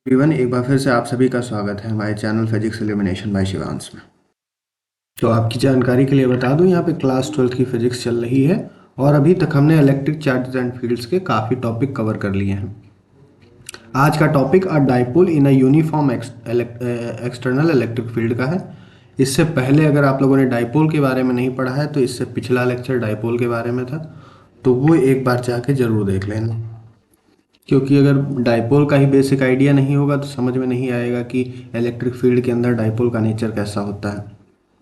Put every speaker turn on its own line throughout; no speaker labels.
Everyone, एक बार फिर से आप सभी का स्वागत है हमारे channel physics elimination by Shivansh में। तो आपकी जानकारी के लिए बता दूं, यहाँ पे क्लास 12 की फिजिक्स चल रही है और अभी तक हमने इलेक्ट्रिक चार्जेस एंड फील्ड्स के काफ़ी टॉपिक कवर कर लिए हैं। आज का topic a dipole in a uniform external electric field का है। इससे पहले अगर आप लोगों ने डाइपोल के बारे में नहीं पढ़ा है तो इससे पिछला लेक्चर डाइपोल के बारे में था, तो वो एक बार जाके ज़रूर देख लेना, क्योंकि अगर डाइपोल का ही बेसिक आइडिया नहीं होगा तो समझ में नहीं आएगा कि इलेक्ट्रिक फील्ड के अंदर डाइपोल का नेचर कैसा होता है,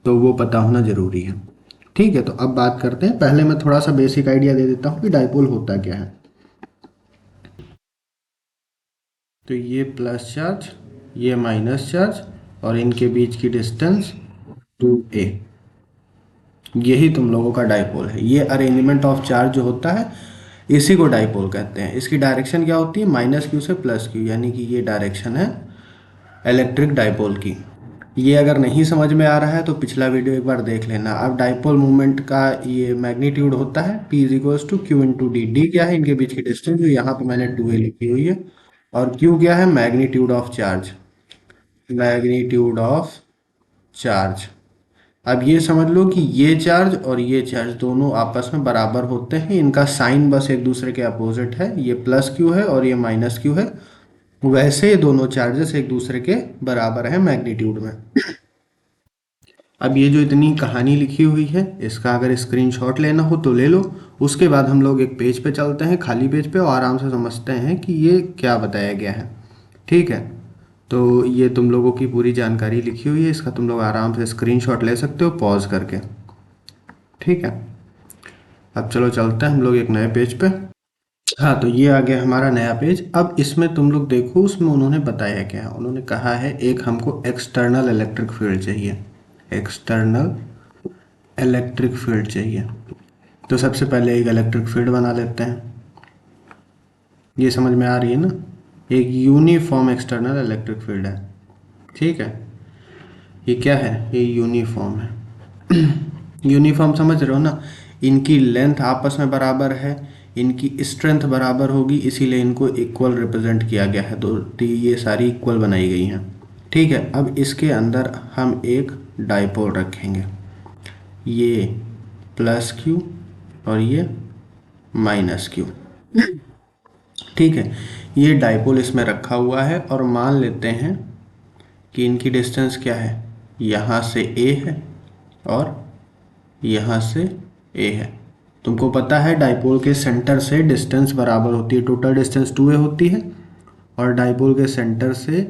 तो वो पता होना ज़रूरी है। ठीक है, तो अब बात करते हैं। पहले मैं थोड़ा सा बेसिक आइडिया दे देता हूँ कि डाइपोल होता क्या है। तो ये प्लस चार्ज, ये माइनस चार्ज और इनके बीच की डिस्टेंस 2a, यही तुम लोगों का डाइपोल है। ये अरेंजमेंट ऑफ चार्ज जो होता है इसी को डाइपोल कहते हैं। इसकी डायरेक्शन क्या होती है? माइनस क्यू से प्लस क्यू, यानी कि ये डायरेक्शन है इलेक्ट्रिक डाइपोल की। ये अगर नहीं समझ में आ रहा है तो पिछला वीडियो एक बार देख लेना। अब डाइपोल मूवमेंट का ये मैग्नीट्यूड होता है P is equals to q into d. D क्या है? इनके बीच की डिस्टेंस, जो यहाँ पे मैंने 2a लिखी हुई है। और क्यू क्या है? Magnitude of charge, magnitude of charge. अब ये समझ लो कि ये चार्ज और ये चार्ज दोनों आपस में बराबर होते हैं। इनका साइन बस एक दूसरे के अपोजिट है। ये प्लस क्यू है और ये माइनस क्यू है। वैसे ये दोनों चार्जेस एक दूसरे के बराबर हैं मैग्नीट्यूड में। अब ये जो इतनी कहानी लिखी हुई है, इसका अगर स्क्रीनशॉट लेना हो तो ले लो। उसके बाद हम लोग एक पेज पे चलते हैं, खाली पेज पे, और आराम से समझते हैं कि ये क्या बताया गया है। ठीक है, तो ये तुम लोगों की पूरी जानकारी लिखी हुई है, इसका तुम लोग आराम से स्क्रीनशॉट ले सकते हो पॉज करके। ठीक है, अब चलो चलते हैं हम लोग एक नए पेज पे। हाँ, तो ये आ गया हमारा नया पेज। अब इसमें तुम लोग देखो, उसमें उन्होंने बताया क्या है। उन्होंने कहा है एक हमको एक्सटर्नल इलेक्ट्रिक फील्ड चाहिए, एक्सटर्नल इलेक्ट्रिक फील्ड चाहिए। तो सबसे पहले एक इलेक्ट्रिक फील्ड बना लेते हैं। ये समझ में आ रही है ना? एक यूनिफॉर्म एक्सटर्नल इलेक्ट्रिक फील्ड है। ठीक है, ये क्या है? ये यूनिफॉर्म है। यूनिफॉर्म समझ रहे हो ना? इनकी लेंथ आपस में बराबर है, इनकी स्ट्रेंथ बराबर होगी, इसीलिए इनको इक्वल रिप्रेजेंट किया गया है। तो ये सारी इक्वल बनाई गई हैं। ठीक है, अब इसके अंदर हम एक डाइपोल रखेंगे, ये प्लस क्यू और ये माइनस क्यू। ठीक है, ये डाइपोल इसमें रखा हुआ है और मान लेते हैं कि इनकी डिस्टेंस क्या है? यहाँ से a है और यहाँ से a है। तुमको पता है डाइपोल के सेंटर से डिस्टेंस बराबर होती है, टोटल डिस्टेंस 2a होती है, और डाइपोल के सेंटर से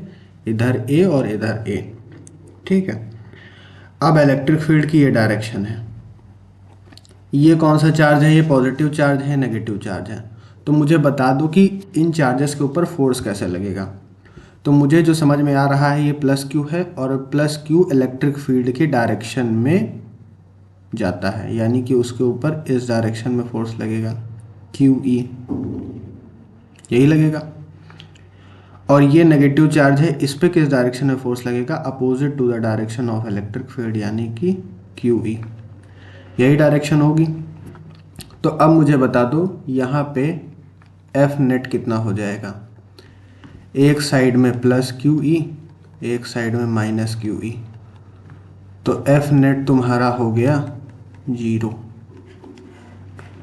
इधर a और इधर a। ठीक है, अब इलेक्ट्रिक फील्ड की ये डायरेक्शन है। ये कौन सा चार्ज है? ये पॉजिटिव चार्ज है, नेगेटिव चार्ज है। तो मुझे बता दो कि इन चार्जेस के ऊपर फोर्स कैसे लगेगा। तो मुझे जो समझ में आ रहा है, ये प्लस क्यू है और प्लस क्यू इलेक्ट्रिक फील्ड की डायरेक्शन में जाता है, यानी कि उसके ऊपर इस डायरेक्शन में फोर्स लगेगा, क्यू ई, यही लगेगा। और ये नेगेटिव चार्ज है, इस पे किस डायरेक्शन में फोर्स लगेगा? Opposite to the direction of electric field, यानी कि क्यू ई, यही डायरेक्शन होगी। तो अब मुझे बता दो यहाँ पे एफ नेट कितना हो जाएगा? एक साइड में प्लस क्यू ई, एक साइड में माइनस क्यू ई, तो एफ नेट तुम्हारा हो गया 0।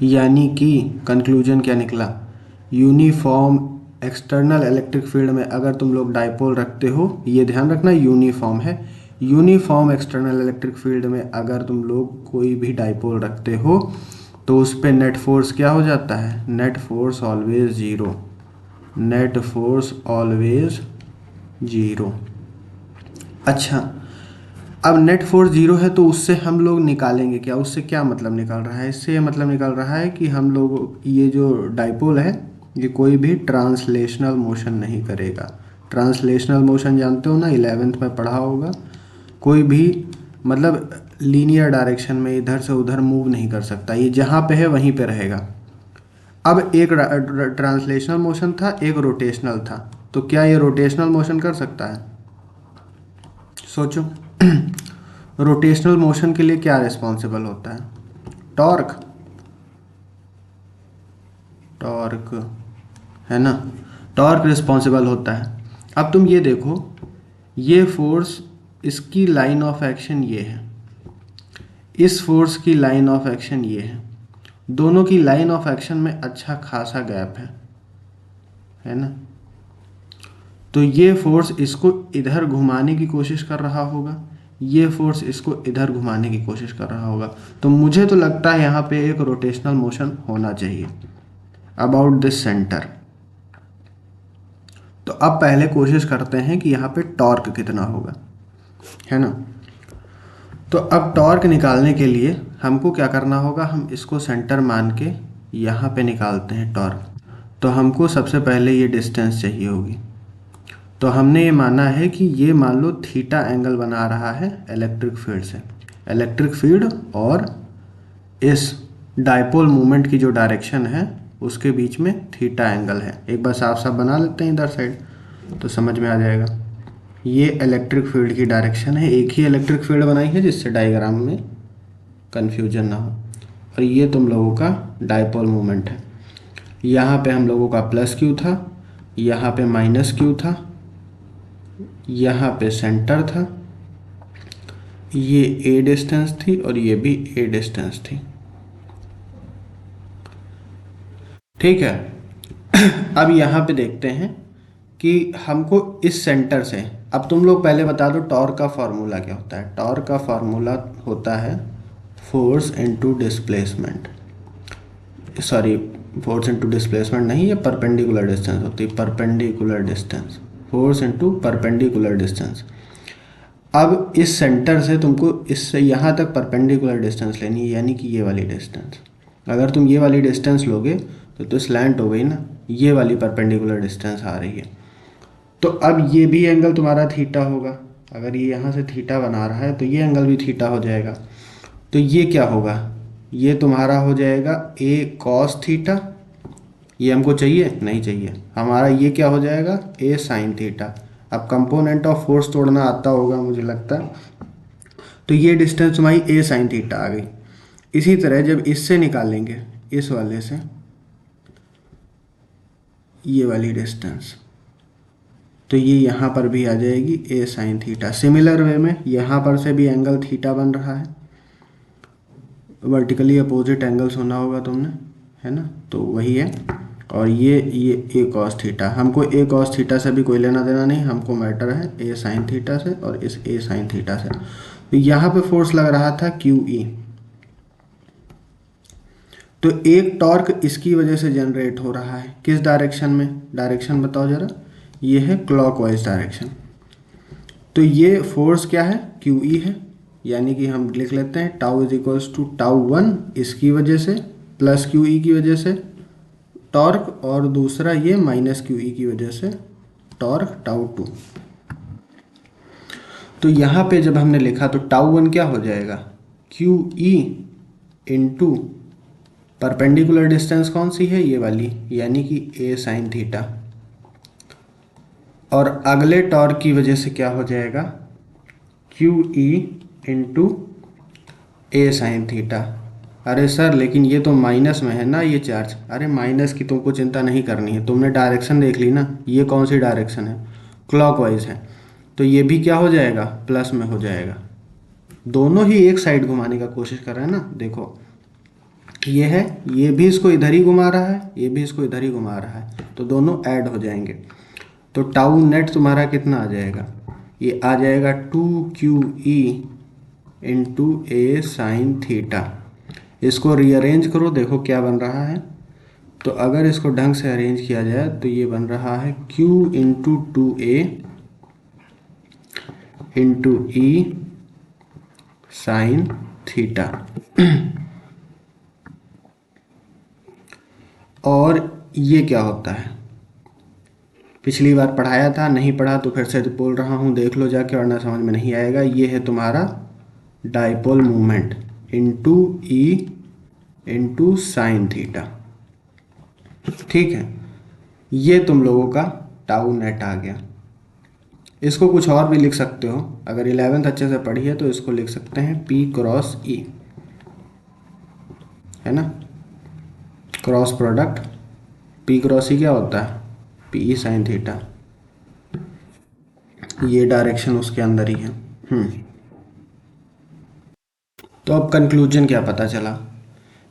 यानी कि कंक्लूजन क्या निकला? यूनिफॉर्म एक्सटर्नल इलेक्ट्रिक फील्ड में अगर तुम लोग डाइपोल रखते हो, ये ध्यान रखना यूनिफॉर्म है, यूनिफॉर्म एक्सटर्नल इलेक्ट्रिक फील्ड में अगर तुम लोग कोई भी डाइपोल रखते हो तो उस पर नेट फोर्स क्या हो जाता है? Net force always 0, net force always 0। अच्छा, अब नेट फोर्स 0 है तो उससे हम लोग निकालेंगे क्या? उससे क्या मतलब निकल रहा है? इससे ये मतलब निकल रहा है कि हम लोग ये जो डाइपोल है ये कोई भी ट्रांसलेशनल मोशन नहीं करेगा। ट्रांसलेशनल मोशन जानते हो ना, 11th में पढ़ा होगा। कोई भी मतलब लीनियर डायरेक्शन में इधर से उधर मूव नहीं कर सकता, ये जहाँ पे है वहीं पे रहेगा। अब एक ट्रांसलेशनल मोशन था, एक रोटेशनल था, तो क्या ये रोटेशनल मोशन कर सकता है? सोचो। रोटेशनल मोशन के लिए क्या रिस्पॉन्सिबल होता है? टॉर्क, टॉर्क है ना, टॉर्क रिस्पॉन्सिबल होता है। अब तुम ये देखो, ये फोर्स, इसकी लाइन ऑफ एक्शन ये है, इस फोर्स की लाइन ऑफ एक्शन ये है, दोनों की लाइन ऑफ एक्शन में अच्छा खासा गैप है ना। तो ये फोर्स इसको इधर घुमाने की कोशिश कर रहा होगा, ये फोर्स इसको इधर घुमाने की कोशिश कर रहा होगा। तो मुझे तो लगता है यहाँ पे एक रोटेशनल मोशन होना चाहिए अबाउट दिस सेंटर। तो अब पहले कोशिश करते हैं कि यहाँ पे टॉर्क कितना होगा, है ना। तो अब टॉर्क निकालने के लिए हमको क्या करना होगा, हम इसको सेंटर मान के यहाँ पे निकालते हैं टॉर्क। तो हमको सबसे पहले ये डिस्टेंस चाहिए होगी। तो हमने ये माना है कि ये मान लो थीटा एंगल बना रहा है इलेक्ट्रिक फील्ड से, इलेक्ट्रिक फील्ड और इस डायपोल मूवमेंट की जो डायरेक्शन है उसके बीच में थीटा एंगल है। एक बार साफ साफ बना लेते हैं इधर साइड तो समझ में आ जाएगा। ये इलेक्ट्रिक फील्ड की डायरेक्शन है, एक ही इलेक्ट्रिक फील्ड बनाई है जिससे डायग्राम में कन्फ्यूजन ना हो। और ये तुम लोगों का डायपोल मूवमेंट है। यहाँ पे हम लोगों का प्लस क्यू था, यहाँ पे माइनस क्यू था, यहाँ पे सेंटर था, ये ए डिस्टेंस थी और ये भी ए डिस्टेंस थी। ठीक है। अब यहाँ पे देखते हैं कि हमको इस सेंटर से, अब तुम लोग पहले बता दो टॉर्क का फॉर्मूला क्या होता है। टॉर्क का फॉर्मूला होता है force into displacement, sorry force into displacement नहीं, ये परपेंडिकुलर डिस्टेंस होती है, perpendicular distance, force into perpendicular distance. अब इस सेंटर से तुमको इससे यहाँ तक परपेंडिकुलर डिस्टेंस लेनी है, यानी कि ये वाली डिस्टेंस। अगर तुम ये वाली डिस्टेंस लोगे तो स्लैंट हो गई ना, ये वाली परपेंडिकुलर डिस्टेंस आ रही है। तो अब ये भी एंगल तुम्हारा थीटा होगा। अगर ये यहाँ से थीटा बना रहा है तो ये एंगल भी थीटा हो जाएगा। तो ये क्या होगा, ये तुम्हारा हो जाएगा ए कॉस थीटा। ये हमको चाहिए नहीं चाहिए, हमारा ये क्या हो जाएगा ए साइन थीटा। अब कंपोनेंट ऑफ फोर्स तोड़ना आता होगा मुझे लगता है। तो ये डिस्टेंस तुम्हारी ए साइन थीटा आ गई। इसी तरह जब इससे निकालेंगे, इस वाले से ये वाली डिस्टेंस, तो ये यहाँ पर भी आ जाएगी ए साइन थीटा। सिमिलर वे में यहाँ पर से भी एंगल थीटा बन रहा है, वर्टिकली अपोजिट एंगल्स होना होगा तुमने, है ना। तो वही है। और ये ए कॉस थीटा, हमको ए कॉस थीटा से भी कोई लेना देना नहीं, हमको मैटर है ए साइन थीटा से और इस ए साइन थीटा से। तो यहाँ पे फोर्स लग रहा था क्यू ई। तो एक टॉर्क इसकी वजह से जनरेट हो रहा है, किस डायरेक्शन में, डायरेक्शन बताओ जरा। ये है क्लॉकवाइज डायरेक्शन। तो ये फोर्स क्या है, क्यू ई है, यानी कि हम लिख लेते हैं tau is equals to tau one इसकी वजह से प्लस क्यू ई की वजह से टॉर्क, और दूसरा ये माइनस क्यू ई की वजह से टॉर्क टाउ टू। तो यहाँ पे जब हमने लिखा तो टाउ वन क्या हो जाएगा, Q E into perpendicular distance कौन सी है, ये वाली, यानी कि ए साइन थीटा। और अगले टॉर्क की वजह से क्या हो जाएगा, क्यू ई इंटू ए साइन थीटा। अरे सर लेकिन ये तो माइनस में है ना ये चार्ज। अरे माइनस की तुमको चिंता नहीं करनी है, तुमने डायरेक्शन देख ली ना, ये कौन सी डायरेक्शन है, क्लॉकवाइज है। तो ये भी क्या हो जाएगा, प्लस में हो जाएगा। दोनों ही एक साइड घुमाने का कोशिश कर रहे हैं ना। देखो ये है, ये भी इसको इधर ही घुमा रहा है, ये भी इसको इधर ही घुमा रहा है, तो दोनों ऐड हो जाएंगे। तो टाउ नेट तुम्हारा कितना आ जाएगा, ये आ जाएगा 2QE इंटू ए साइन थीटा। इसको रीअरेंज करो, देखो क्या बन रहा है। तो अगर इसको ढंग से अरेंज किया जाए तो ये बन रहा है Q into 2A into E sine theta. और ये क्या होता है, पिछली बार पढ़ाया था, नहीं पढ़ा तो फिर से बोल रहा हूँ, देख लो जाके, वरना समझ में नहीं आएगा। ये है तुम्हारा dipole movement into E into sine theta. ठीक है, ये तुम लोगों का टाउ नेट आ गया। इसको कुछ और भी लिख सकते हो, अगर 11th अच्छे से पढ़ी है तो इसको लिख सकते हैं P क्रॉस E, है ना, cross product. P cross E क्या होता है, PE साइन थीटा। ये डायरेक्शन उसके अंदर ही है। तो अब कंक्लूजन क्या पता चला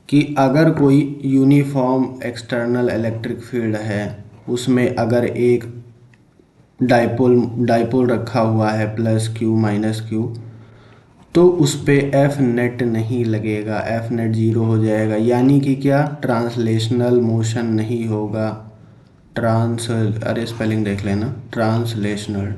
कि अगर कोई यूनिफॉर्म एक्सटर्नल इलेक्ट्रिक फील्ड है, उसमें अगर एक डाइपोल डाइपोल रखा हुआ है +q -q, तो उस पे एफ नेट नहीं लगेगा, एफ नेट ज़ीरो हो जाएगा। यानी कि क्या, ट्रांसलेशनल मोशन नहीं होगा। अरे स्पेलिंग देख लेना, ट्रांसलेशनल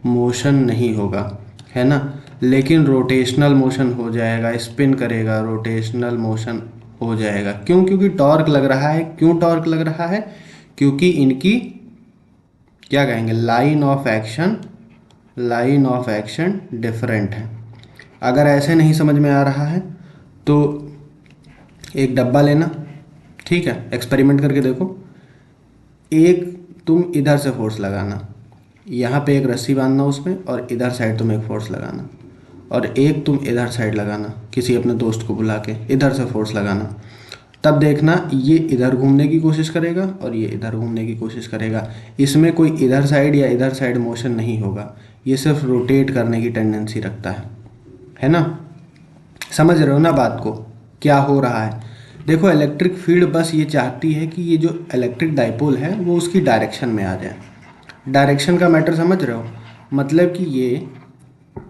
मोशन नहीं होगा, है ना। लेकिन रोटेशनल मोशन हो जाएगा, स्पिन करेगा, रोटेशनल मोशन हो जाएगा। क्यों? क्योंकि टॉर्क लग रहा है। क्यों टॉर्क लग रहा है? क्योंकि इनकी क्या कहेंगे, लाइन ऑफ एक्शन डिफरेंट है। अगर ऐसे नहीं समझ में आ रहा है तो एक डब्बा लेना, ठीक है, एक्सपेरिमेंट करके देखो। एक तुम इधर से फोर्स लगाना, यहाँ पे एक रस्सी बांधना उसमें, और इधर साइड तुम एक फोर्स लगाना, और एक तुम इधर साइड लगाना, किसी अपने दोस्त को बुला के इधर से फोर्स लगाना। तब देखना ये इधर घूमने की कोशिश करेगा और ये इधर घूमने की कोशिश करेगा। इसमें कोई इधर साइड या इधर साइड मोशन नहीं होगा, ये सिर्फ रोटेट करने की टेंडेंसी रखता है ना। समझ रहे हो ना बात को, क्या हो रहा है? देखो, इलेक्ट्रिक फील्ड बस ये चाहती है कि ये जो इलेक्ट्रिक डाइपोल है वो उसकी डायरेक्शन में आ जाए। डायरेक्शन का मैटर समझ रहे हो? मतलब कि ये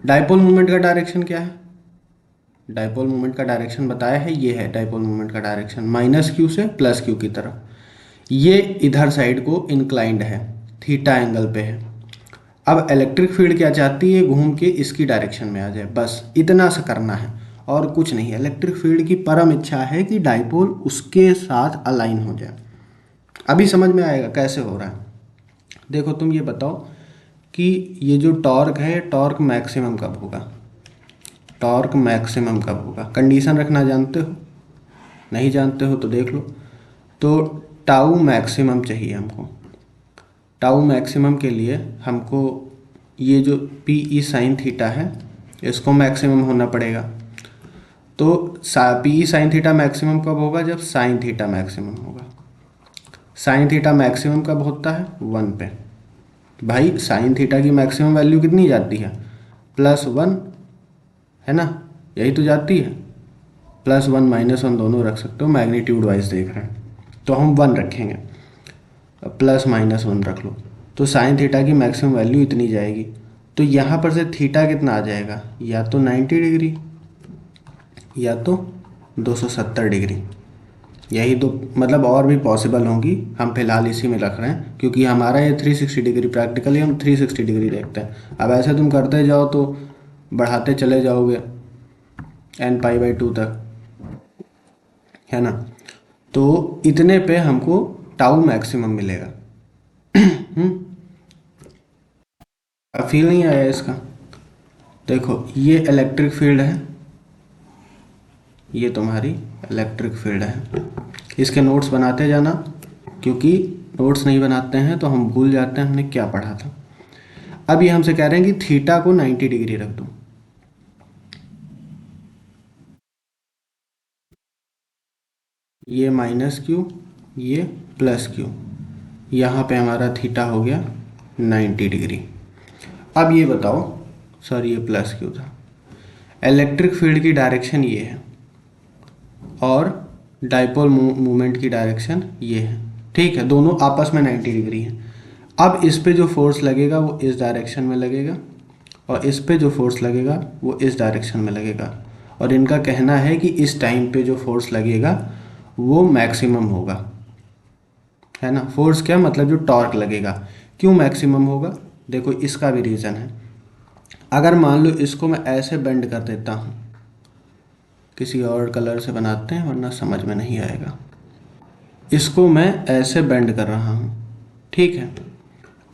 डाइपोल मूवमेंट का डायरेक्शन क्या है? डाइपोल मूवमेंट का डायरेक्शन बताया है, ये है डाइपोल मूवमेंट का डायरेक्शन, -q से +q की तरफ। ये इधर साइड को इंक्लाइंड है, थीटा एंगल पे है। अब इलेक्ट्रिक फील्ड क्या चाहती है? घूम के इसकी डायरेक्शन में आ जाए, बस इतना सा करना है और कुछ नहीं। इलेक्ट्रिक फील्ड की परम इच्छा है कि डाइपोल उसके साथ अलाइन हो जाए। अभी समझ में आएगा कैसे हो रहा है। देखो, तुम ये बताओ कि ये जो टॉर्क है, टॉर्क मैक्सिमम कब होगा? टॉर्क मैक्सिमम कब होगा? कंडीशन रखना जानते हो? नहीं जानते हो तो देख लो। तो टाउ मैक्सिमम चाहिए हमको। टाउ मैक्सिमम के लिए हमको ये जो पी ई साइन थीटा है, इसको मैक्सिमम होना पड़ेगा। तो P E sine theta maximum कब होगा? जब साइन थीटा मैक्सिमम होगा। साइन थीटा मैक्सिमम कब होता है? 1 पे। भाई साइन थीटा की मैक्सिमम वैल्यू कितनी जाती है? +1, है ना, यही तो जाती है। +1 -1 दोनों रख सकते हो, मैग्नीट्यूड वाइज देख रहे हैं तो हम 1 रखेंगे, +-1 रख लो। तो साइन थीटा की मैक्सिमम वैल्यू इतनी जाएगी। तो यहाँ पर से थीटा कितना आ जाएगा? या तो 90 डिग्री या तो 270 डिग्री। यही तो मतलब, और भी पॉसिबल होंगी, हम फिलहाल इसी में रख रहे हैं क्योंकि हमारा ये 360 डिग्री, प्रैक्टिकली हम 360 डिग्री देखते हैं। अब ऐसे तुम करते जाओ तो बढ़ाते चले जाओगे n π/2 तक, है ना। तो इतने पे हमको टाउ मैक्सिमम मिलेगा। अब फील नहीं आया इसका? देखो, ये इलेक्ट्रिक फील्ड है, ये तुम्हारी इलेक्ट्रिक फील्ड है। इसके नोट्स बनाते जाना, क्योंकि नोट्स नहीं बनाते हैं तो हम भूल जाते हैं हमने क्या पढ़ा था। अब ये हमसे कह रहे हैं कि थीटा को 90 डिग्री रख दो। ये -q, ये +q, यहाँ पे हमारा थीटा हो गया 90 डिग्री। अब ये बताओ, सॉरी ये +q था, इलेक्ट्रिक फील्ड की डायरेक्शन ये है और डाइपोल मूवमेंट की डायरेक्शन ये है, ठीक है, दोनों आपस में 90 डिग्री है। अब इस पे जो फोर्स लगेगा वो इस डायरेक्शन में लगेगा और इस पे जो फोर्स लगेगा वो इस डायरेक्शन में लगेगा। और इनका कहना है कि इस टाइम पे जो फोर्स लगेगा वो मैक्सिमम होगा, है ना। फोर्स क्या मतलब, जो टॉर्क लगेगा। क्यों मैक्सिमम होगा? देखो, इसका भी रीज़न है। अगर मान लो इसको मैं ऐसे बेंड कर देता हूँ, किसी और कलर से बनाते हैं वरना समझ में नहीं आएगा। इसको मैं ऐसे बेंड कर रहा हूँ, ठीक है।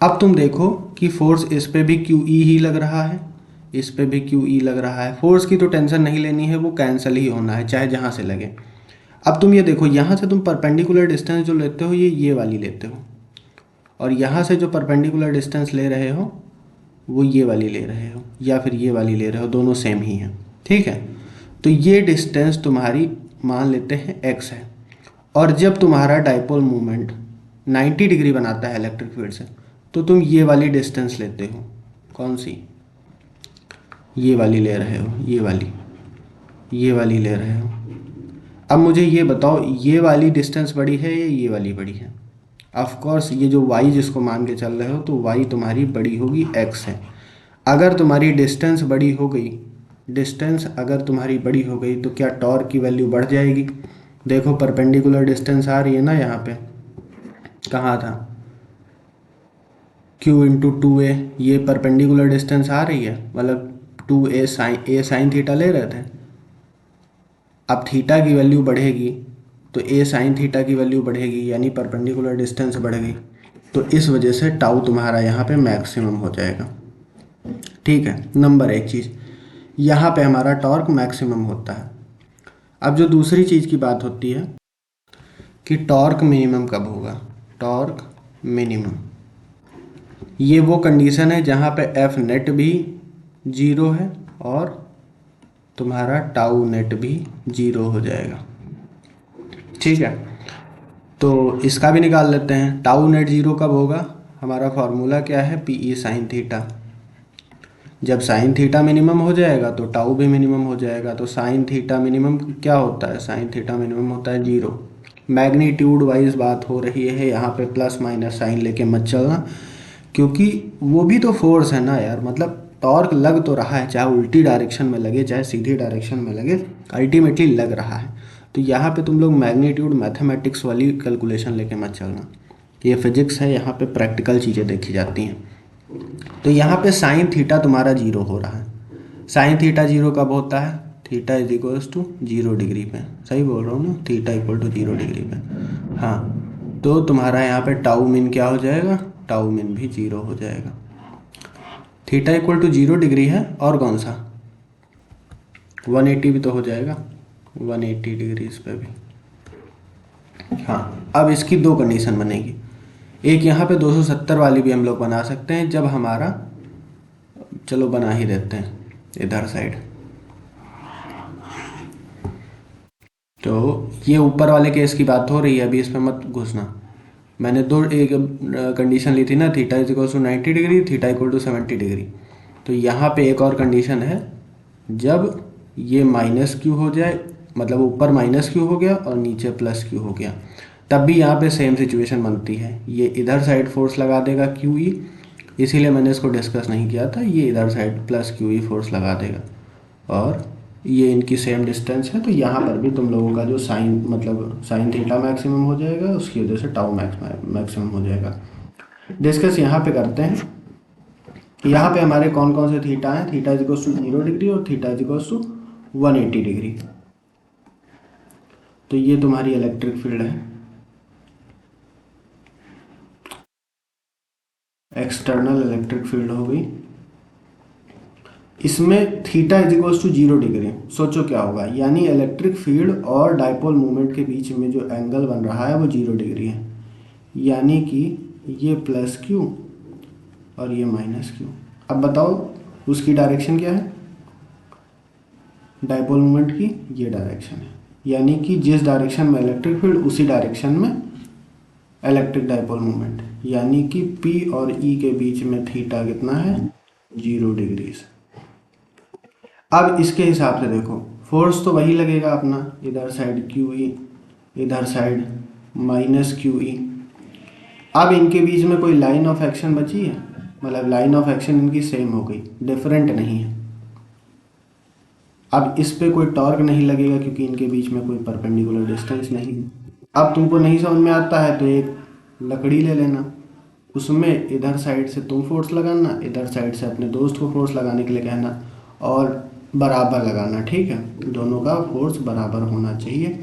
अब तुम देखो कि फोर्स इस पे भी क्यू ई ही लग रहा है, इस पे भी क्यू ई लग रहा है। फोर्स की तो टेंशन नहीं लेनी है, वो कैंसिल ही होना है चाहे जहाँ से लगे। अब तुम ये देखो, यहाँ से तुम परपेंडिकुलर डिस्टेंस जो लेते हो ये वाली लेते हो, और यहाँ से जो परपेंडिकुलर डिस्टेंस ले रहे हो वो ये वाली ले रहे हो या फिर ये वाली ले रहे हो, दोनों सेम ही हैं, ठीक है। तो ये डिस्टेंस तुम्हारी मान लेते हैं x है। और जब तुम्हारा डाइपोल मूवमेंट 90 डिग्री बनाता है इलेक्ट्रिक फील्ड से, तो तुम ये वाली डिस्टेंस लेते हो, कौन सी, ये वाली ले रहे हो, ये वाली ले रहे हो। अब मुझे ये बताओ, ये वाली डिस्टेंस बड़ी है या ये वाली बड़ी है? ऑफ कोर्स ये जो y जिसको मान के चल रहे हो, तो y तुम्हारी बड़ी होगी x है। अगर तुम्हारी डिस्टेंस बड़ी हो गई, डिस्टेंस अगर तुम्हारी बड़ी हो गई तो क्या टॉर्क की वैल्यू बढ़ जाएगी? देखो परपेंडिकुलर डिस्टेंस आ रही है ना यहाँ पे, कहाँ था, q इंटू टू ए, ये परपेंडिकुलर डिस्टेंस आ रही है, मतलब टू ए साइन थीटा ले रहे थे। अब थीटा की वैल्यू बढ़ेगी तो ए साइन थीटा की वैल्यू बढ़ेगी, यानी परपेंडिकुलर डिस्टेंस बढ़ गई, तो इस वजह से टाउ तुम्हारा यहाँ पे मैक्सिमम हो जाएगा। ठीक है, नंबर एक चीज़, यहाँ पे हमारा टॉर्क मैक्सिमम होता है। अब जो दूसरी चीज़ की बात होती है कि टॉर्क मिनिमम कब होगा, टॉर्क मिनिमम, ये वो कंडीशन है जहाँ पे एफ नेट भी जीरो है और तुम्हारा टाउ नेट भी जीरो हो जाएगा। ठीक है, तो इसका भी निकाल लेते हैं। टाउ नेट जीरो कब होगा, हमारा फॉर्मूला क्या है, पी ई साइन थीटा। जब साइन थीटा मिनिमम हो जाएगा तो टाउ भी मिनिमम हो जाएगा। तो साइन थीटा मिनिमम क्या होता है, साइन थीटा मिनिमम होता है जीरो। मैग्नीट्यूड वाइज बात हो रही है यहाँ पे, प्लस माइनस साइन लेके मत चलना, क्योंकि वो भी तो फोर्स है ना यार, मतलब टॉर्क लग तो रहा है, चाहे उल्टी डायरेक्शन में लगे चाहे सीधी डायरेक्शन में लगे, अल्टीमेटली लग रहा है। तो यहाँ पे तुम लोग मैग्नीट्यूड मैथमेटिक्स वाली कैलकुलेशन लेके मत चलना, ये फिजिक्स है, यहाँ पे प्रैक्टिकल चीज़ें देखी जाती हैं। तो यहाँ पे साइन थीटा तुम्हारा जीरो हो रहा है। साइन थीटा जीरो कब होता है, theta is equals to 0 degree पे, सही बोल रहा हूँ ना, थीटा इक्वल टू 0 डिग्री पे। हाँ, तो तुम्हारा यहाँ पे टाउ मिन क्या हो जाएगा, टाउ मिन भी जीरो हो जाएगा। थीटा इक्वल टू 0 डिग्री है, और कौन सा 180 भी तो हो जाएगा, 180 डिग्री इस पे भी। हाँ, अब इसकी दो कंडीशन बनेगी, एक यहाँ पे 270 वाली भी हम लोग बना सकते हैं, जब हमारा, चलो बना ही देते हैं इधर साइड। तो ये ऊपर वाले केस की बात हो रही है, अभी इस पर मत घुसना। मैंने दो एक कंडीशन ली थी ना, theta is equal to 90 degree, theta equal to 70 degree. तो यहाँ पे एक और कंडीशन है, जब ये माइनस क्यू हो जाए, मतलब ऊपर माइनस क्यू हो गया और नीचे प्लस क्यू हो गया, तब भी यहाँ पे सेम सिचुएशन बनती है, ये इधर साइड फोर्स लगा देगा क्यू ई, इसीलिए मैंने इसको डिस्कस नहीं किया था, ये इधर side plus Q E force लगा देगा, और ये इनकी सेम डिस्टेंस है, तो यहाँ पर भी तुम लोगों का जो साइन, मतलब साइन थीटा मैक्सिमम हो जाएगा, उसकी वजह से टाउ मैक्सिमम हो जाएगा। डिस्कस यहाँ पे करते हैं कि यहाँ पे हमारे कौन कौन से थीटा हैं, theta is equals to 0 degree और theta is equals to 180 degree. तो ये तुम्हारी इलेक्ट्रिक फील्ड है, एक्सटर्नल इलेक्ट्रिक फील्ड हो गई। इसमें theta is equals to 0 degree, सोचो क्या होगा, यानी इलेक्ट्रिक फील्ड और डाइपोल मूवमेंट के बीच में जो एंगल बन रहा है वो 0 डिग्री है, यानी कि ये प्लस क्यू और ये माइनस क्यू। अब बताओ उसकी डायरेक्शन क्या है, डाइपोल मूवमेंट की ये डायरेक्शन है, यानी कि जिस डायरेक्शन में इलेक्ट्रिक फील्ड उसी डायरेक्शन में इलेक्ट्रिक डाइपोल मूवमेंट, यानी कि P और E के बीच में थीटा कितना है, 0 डिग्रीज। अब इसके हिसाब से देखो, फोर्स तो वही लगेगा अपना, इधर साइड QE, इधर साइड माइनस QE। अब इनके बीच में कोई लाइन ऑफ एक्शन बची है, मतलब लाइन ऑफ एक्शन इनकी सेम हो गई, डिफरेंट नहीं है। अब इस पे कोई टॉर्क नहीं लगेगा क्योंकि इनके बीच में कोई परपेंडिकुलर डिस्टेंस नहीं है। अब तुमको नहीं समझ में आता है तो एक लकड़ी ले लेना, उसमें इधर साइड से तुम फोर्स लगाना, इधर साइड से अपने दोस्त को फोर्स लगाने के लिए कहना, और बराबर लगाना, ठीक है, दोनों का फोर्स बराबर होना चाहिए।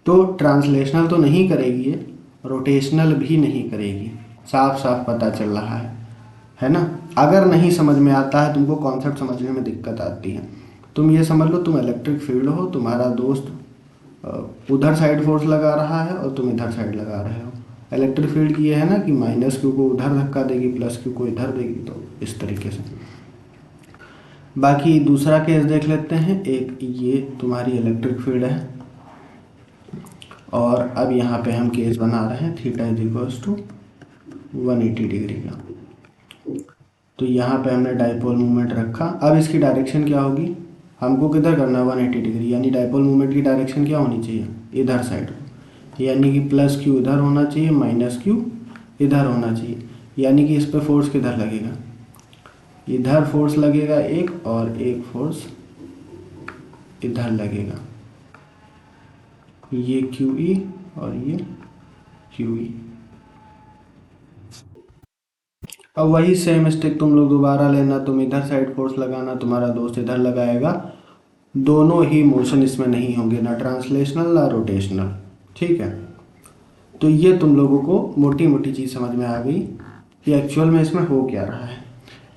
तो ट्रांसलेशनल तो नहीं करेगी ये, रोटेशनल भी नहीं करेगी, साफ साफ पता चल रहा है ना। अगर नहीं समझ में आता है, तुमको कॉन्सेप्ट समझने में दिक्कत आती है, तुम ये समझ लो तुम इलेक्ट्रिक फील्ड हो, तुम्हारा दोस्त उधर साइड फोर्स लगा रहा है और तुम इधर साइड लगा रहे हो। इलेक्ट्रिक फील्ड की ये है ना कि माइनस क्यू को उधर धक्का देगी, प्लस क्यू को इधर देगी, तो इस तरीके से। बाकी दूसरा केस देख लेते हैं, एक ये तुम्हारी इलेक्ट्रिक फील्ड है, और अब यहाँ पे हम केस बना रहे हैं theta is equals to 180 degree का। तो यहाँ पे हमने डाइपोल मोमेंट रखा। अब इसकी डायरेक्शन क्या होगी, हमको किधर करना है 180 डिग्री, यानी डाइपोल मोमेंट की डायरेक्शन क्या होनी चाहिए, इधर साइड को, यानी कि प्लस क्यू इधर होना चाहिए, माइनस क्यू इधर होना चाहिए। यानी कि इस पर फोर्स किधर लगेगा, इधर फोर्स लगेगा एक, और एक फोर्स इधर लगेगा, ये क्यू ई और ये क्यू ई। अब वही सेम स्टिक तुम लोग दोबारा लेना, तुम इधर साइड फोर्स लगाना, तुम्हारा दोस्त इधर लगाएगा, दोनों ही मोशन इसमें नहीं होंगे, ना ट्रांसलेशनल ना रोटेशनल। ठीक है, तो ये तुम लोगों को मोटी मोटी चीज़ समझ में आ गई कि एक्चुअल में इसमें हो क्या रहा है।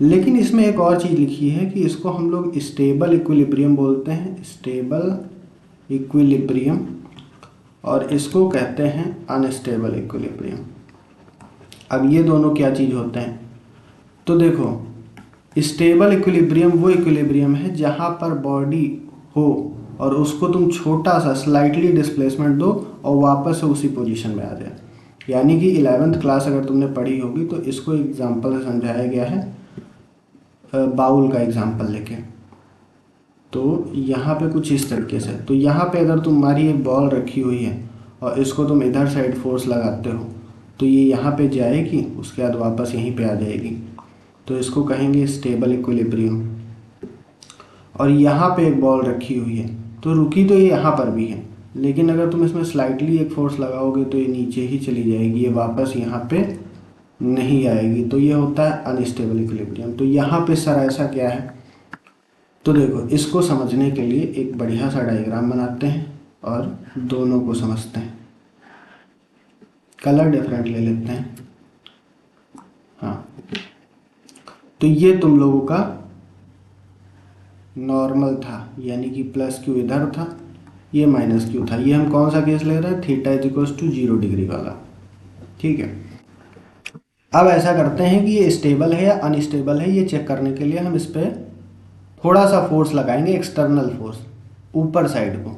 लेकिन इसमें एक और चीज़ लिखी है कि इसको हम लोग स्टेबल इक्विलिब्रियम बोलते हैं, स्टेबल इक्विलिब्रियम, और इसको कहते हैं अनस्टेबल इक्विलिब्रियम। अब ये दोनों क्या चीज़ होते हैं, तो देखो स्टेबल इक्विलिब्रियम वो इक्विलिब्रियम है जहाँ पर बॉडी हो और उसको तुम छोटा सा स्लाइटली डिस्प्लेसमेंट दो और वापस से उसी पोजीशन में आ जाए। यानी कि 11th क्लास अगर तुमने पढ़ी होगी तो इसको एग्जाम्पल से समझाया गया है, बाउल का एग्जाम्पल लेके। तो यहाँ पे कुछ इस तरीके से, तो यहाँ पे अगर तुम्हारी एक बॉल रखी हुई है और इसको तुम इधर साइड फोर्स लगाते हो तो ये यहाँ पे जाएगी, उसके बाद वापस यहीं पे आ जाएगी, तो इसको कहेंगे स्टेबल इक्विलिब्रियम। और यहाँ पे एक बॉल रखी हुई है, तो रुकी तो ये यहाँ पर भी है, लेकिन अगर तुम इसमें स्लाइटली एक फोर्स लगाओगे तो ये नीचे ही चली जाएगी, ये वापस यहाँ पे नहीं आएगी, तो ये होता है अनस्टेबल इक्विलिब्रियम। तो यहाँ पे सर ऐसा क्या है, तो देखो इसको समझने के लिए एक बढ़िया सा डायग्राम बनाते हैं और दोनों को समझते हैं। कलर डिफरेंट ले लेते हैं। हाँ, तो ये तुम लोगों का नॉर्मल था, यानी कि प्लस क्यू इधर था, ये माइनस क्यू था। ये हम कौन सा केस ले रहे हैं, theta is equals to 0 degree वाला। ठीक है, अब ऐसा करते हैं कि ये स्टेबल है या अनस्टेबल है, ये चेक करने के लिए हम इस पर थोड़ा सा फोर्स लगाएंगे, एक्सटर्नल फोर्स ऊपर साइड को,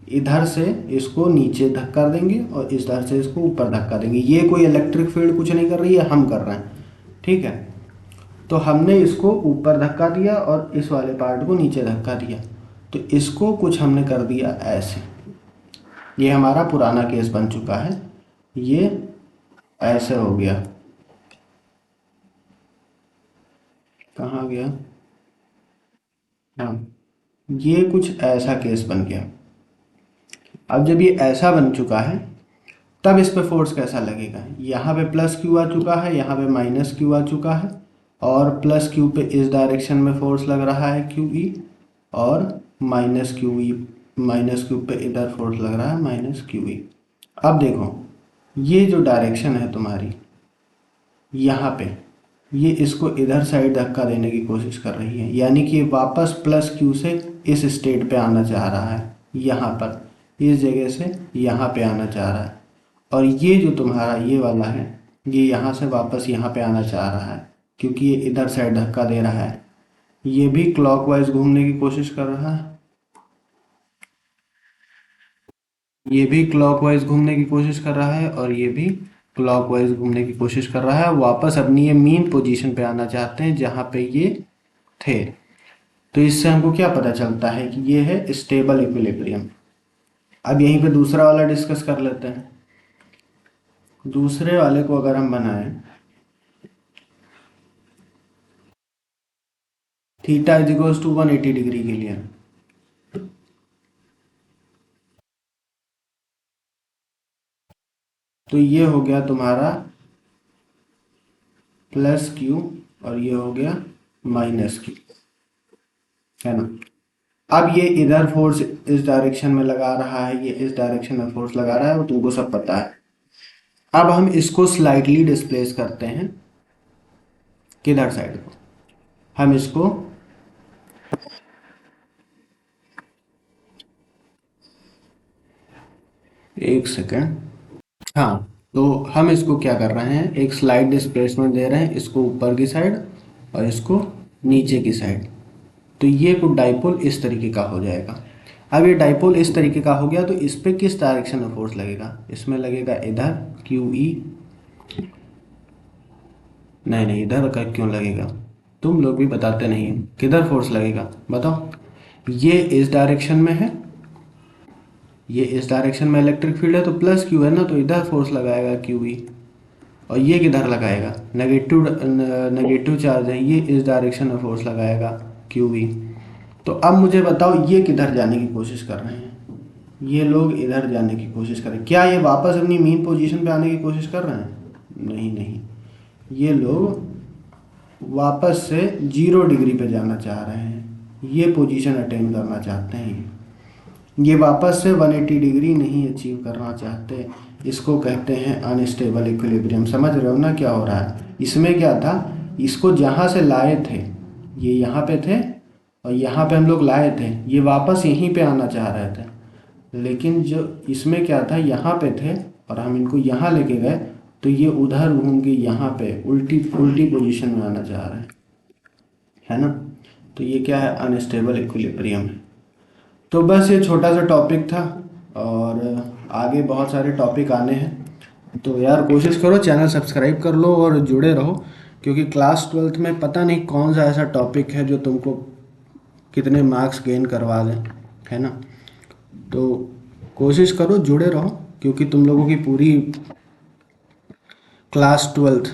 इधर से इसको नीचे धक्का देंगे और इधर से इसको ऊपर धक्का देंगे। ये कोई इलेक्ट्रिक फील्ड कुछ नहीं कर रही है, हम कर रहे हैं। ठीक है, तो हमने इसको ऊपर धक्का दिया और इस वाले पार्ट को नीचे धक्का दिया, तो इसको कुछ हमने कर दिया ऐसे। ये हमारा पुराना केस बन चुका है, ये ऐसे हो गया, कहाँ गया, हाँ, ये कुछ ऐसा केस बन गया। अब जब ये ऐसा बन चुका है तब इस पे फोर्स कैसा लगेगा, यहाँ पे प्लस क्यू आ चुका है, यहाँ पे माइनस क्यू आ चुका है, और प्लस क्यू पे इस डायरेक्शन में फोर्स लग रहा है क्यू ई, और माइनस क्यू पे इधर फोर्स लग रहा है माइनस क्यू ई। अब देखो ये जो डायरेक्शन है तुम्हारी यहाँ पे, ये इसको इधर साइड धक्का देने की कोशिश कर रही है, यानी कि वापस प्लस क्यू से इस स्टेट पे आना चाह रहा है, यहाँ पर इस जगह से यहाँ पे आना चाह रहा है। और ये जो तुम्हारा ये वाला है, ये यहाँ से वापस यहाँ पे आना चाह रहा है, क्योंकि ये इधर साइड धक्का दे रहा है। ये भी क्लॉकवाइज घूमने की कोशिश कर रहा है, ये भी क्लॉकवाइज घूमने की कोशिश कर रहा है, और ये भी क्लॉकवाइज घूमने की कोशिश कर रहा है, वापस अपनी ये मीन पोजीशन पे आना चाहते हैं जहाँ पे ये थे। तो इससे हमको क्या पता चलता है कि ये है स्टेबल इक्विलिब्रियम। अब यहीं पे दूसरा वाला डिस्कस कर लेते हैं। दूसरे वाले को अगर हम बनाएं, theta is equals to 180 degree के लिए, तो ये हो गया तुम्हारा प्लस क्यू और ये हो गया माइनस क्यू, है ना। अब ये इधर फोर्स इस डायरेक्शन में लगा रहा है, ये इस डायरेक्शन में फोर्स लगा रहा है, वो तुमको सब पता है। अब हम इसको स्लाइटली डिस्प्लेस करते हैं, किधर साइड को, हम इसको एक सेकेंड, हाँ, तो हम इसको क्या कर रहे हैं, एक स्लाइड डिस्प्लेसमेंट दे रहे हैं, इसको ऊपर की साइड और इसको नीचे की साइड। तो ये कुछ डाइपोल इस तरीके का हो जाएगा। अब ये डाइपोल इस तरीके का हो गया, तो इस पे किस डायरेक्शन में फोर्स लगेगा, इसमें लगेगा इधर क्यू ई, नहीं नहीं, इधर का क्यों लगेगा? तुम लोग भी बताते नहीं हो, किधर फोर्स लगेगा बताओ। ये इस डायरेक्शन में है, ये इस डायरेक्शन में इलेक्ट्रिक फील्ड है तो प्लस क्यू है ना, तो इधर फोर्स लगाएगा क्यू ई। और ये किधर लगाएगा? नेगेटिव चार्ज है, ये इस डायरेक्शन में फोर्स लगाएगा क्यू ई। तो अब मुझे बताओ ये किधर जाने की कोशिश कर रहे हैं? ये लोग इधर जाने की कोशिश कर रहे हैं। क्या ये वापस अपनी मेन पोजीशन पे आने की कोशिश कर रहे हैं? नहीं नहीं, ये लोग वापस से 0 डिग्री पे जाना चाह रहे हैं, ये पोजीशन अटेन करना चाहते हैं। ये वापस से 180 डिग्री नहीं अचीव करना चाहते। इसको कहते हैं अनस्टेबल इक्विलिब्रियम। समझ रहे हो ना क्या हो रहा है? इसमें क्या था, इसको जहाँ से लाए थे, ये यहाँ पे थे और यहाँ पे हम लोग लाए थे, ये वापस यहीं पे आना चाह रहे थे। लेकिन जो इसमें क्या था, यहाँ पे थे और हम इनको यहाँ लेके गए तो ये उधर घूम के यहाँ पे उल्टी उल्टी पोजीशन में आना चाह रहे हैं, है ना। तो ये क्या है? अनस्टेबल इक्विलिब्रियम है। तो बस ये छोटा सा टॉपिक था, और आगे बहुत सारे टॉपिक आने हैं। तो यार कोशिश करो चैनल सब्सक्राइब कर लो और जुड़े रहो, क्योंकि क्लास 12th में पता नहीं कौन सा ऐसा टॉपिक है जो तुमको कितने मार्क्स गेन करवा दें, है ना। तो कोशिश करो जुड़े रहो, क्योंकि तुम लोगों की पूरी क्लास 12th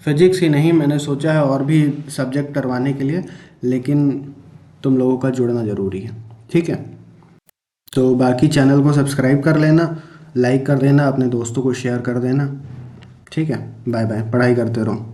फिजिक्स ही नहीं, मैंने सोचा है और भी सब्जेक्ट करवाने के लिए, लेकिन तुम लोगों का जुड़ना ज़रूरी है, ठीक है। तो बाकी चैनल को सब्सक्राइब कर लेना, लाइक कर देना, अपने दोस्तों को शेयर कर देना, ठीक है। बाय बाय, पढ़ाई करते रहो।